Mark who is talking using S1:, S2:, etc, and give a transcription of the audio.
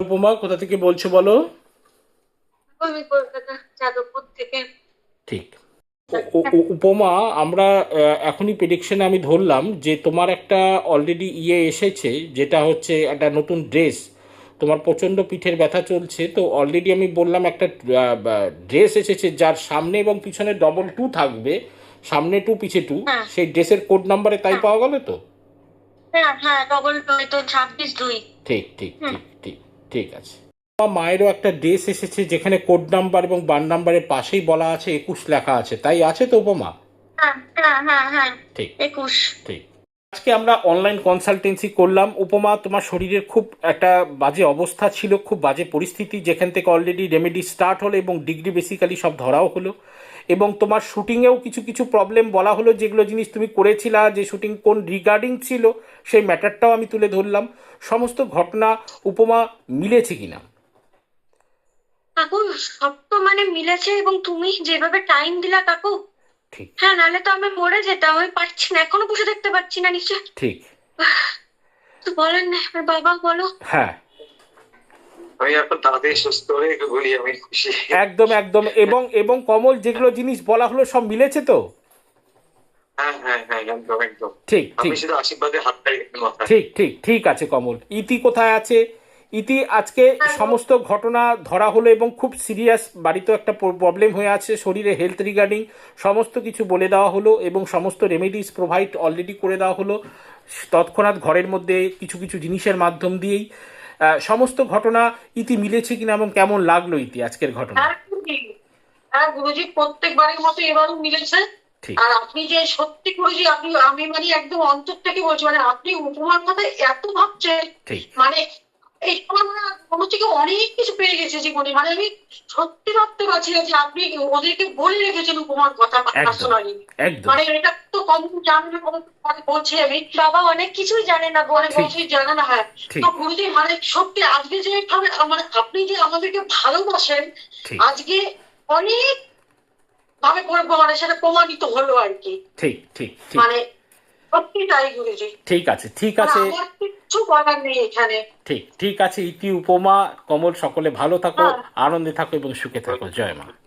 S1: উপমা কোথা থেকে বলছো বলো।
S2: আমি কলকাতা যাদবপুর থেকে।
S1: ঠিক। উপমা, আমরা এখনই প্রেডিকশনে আমি ধরলাম যে তোমার একটা অলরেডি এসেছে, যেটা হচ্ছে একটা নতুন ড্রেস। তোমার প্রচণ্ড পিঠের ব্যথা চলছে, তো অলরেডি আমি বললাম একটা ড্রেস এসেছে যার সামনে এবং পিছনে ডবল টু থাকবে, সামনে টু পিছে টু।
S2: হ্যাঁ,
S1: সেই ড্রেসের কোড নাম্বারে তাই
S2: হ্যাঁ,
S1: পাওয়া গেল তো?
S2: হ্যাঁ, হ্যাঁ, ডবল টয় তো 26/2।
S1: ঠিক ঠিক
S2: হুম।
S1: ঠিক ঠিক। ঠিক আছে। আমার মায়েরও একটা ড্রেস এসেছে যেখানে কোড নাম্বার এবং বার নাম্বারের পাশেই বলা আছে 21 লেখা আছে, তাই আছে তো উপমা?
S2: হ্যাঁ, হ্যাঁ, হ্যাঁ, হ্যাঁ।
S1: ঠিক
S2: 21।
S1: ঠিক। আজকে আমরা অনলাইন কনসালটেন্সি করলাম উপমা। তোমার শরীরের খুব একটা বাজে অবস্থা ছিল, খুব বাজে পরিস্থিতি, যেখান থেকে অলরেডি রেমেডি স্টার্ট হলো এবং ডিগ্রি বেসিক্যালি সব ধরাও হলো। এবং তোমার শুটিংয়েও কিছু কিছু প্রবলেম বলা হলো, যেগুলো জিনিস তুমি করেছিলা, যে শুটিং কোন রিগার্ডিং ছিল সেই ম্যাটারটাও আমি তুলে ধরলাম। সমস্ত ঘটনা উপমা মিলেছে কিনা?
S2: কাকু, সব তো মিলেছে, এবং তুমি যেভাবে টাইম দিলা কাকু।
S1: ঠিক
S2: হ্যাঁ, নাহলে তো আমি মরে যেতাম। আমি পারছি না, এখনো বসে দেখতে পাচ্ছি না নিচে।
S1: ঠিক।
S2: তো বলেন না, আমার বাবা বলো।
S1: হ্যাঁ,
S3: আমি এখন তাড়াতাড়ি সুস্থ হলে একটু বলি আমি খুশি।
S1: একদম একদম। এবং এবং কমল, যেগুলো জিনিস বলা হলো সব মিলেছে তো?
S3: হ্যাঁ, হ্যাঁ, হ্যাঁ, একদম একদম।
S1: ঠিক
S3: আপনি
S1: ঠিক
S3: শুধু আশীর্বাদে হাত তালি মাথায়।
S1: ঠিক ঠিক ঠিক আছে কমল। ইতি কোথায় আছে? ইতি আজকে
S2: আর
S1: সমস্ত ঘটনা ধরা হলো এবং খুব সিরিয়াস, বাড়িতেও একটা প্রবলেম হয়ে আছে শরীরে, হেলথ রিগার্ডিং সমস্ত কিছু বলে দেওয়া হলো এবং সমস্ত রেমেডিস প্রোভাইড অলরেডি করে দেওয়া হলো তৎক্ষণাৎ ঘরের মধ্যে কিছু কিছু জিনিসের মাধ্যম দিয়েই। সমস্ত ঘটনা ইতি মিলেছে কিনা এবং কেমন লাগলো ইতি আজকের ঘটনা?
S2: হ্যাঁ গুরুজি, হ্যাঁ গুরুজি, প্রত্যেকবারের মতো এবারও মিলেছে।
S1: ঠিক
S2: আর আপনি যে সত্যি গুরুজি, আপনি আমি একদম অন্তর থেকে বলছি, আপনি উপমার কথা এত ভাবছেন।
S1: ঠিক
S2: মানে এই সময় মনে হচ্ছে কি অনেক কিছু পেয়ে গেছে জীবনে। আমি সত্যি ভাবতে পারছি না যে আপনি ওদেরকে বলে রেখেছেন উপমার কথা
S1: একদম
S2: পার্সোনালি।
S1: একদম।
S2: এটা তো কম জানে না, কম বলছি আমি। বাবা অনেক কিছুই জানে না, বলে
S1: ঠিক
S2: কিছুই জানে না। হ্যাঁ। তো
S1: ঠিক
S2: গুরুজি, সত্যি আজকে যে ভাবে আপনি যে আমাদেরকে ভালোবাসেন,
S1: ঠিক
S2: আজকে অনেক ভাবে সেটা প্রমাণিত হলো আর কি।
S1: ঠিক ঠিক ঠিক।
S2: মানে সত্যি তাই গুরুজি।
S1: ঠিক আছে ঠিক আছে।
S2: আমার কিচ্ছু বলার নেই এখানে।
S1: ঠিক ঠিক আছে ইতি, উপমা, কমল, সকলে ভালো থাকো,
S2: হ্যাঁ।
S1: আনন্দে থাকো এবং সুখে থাকো। জয় মা।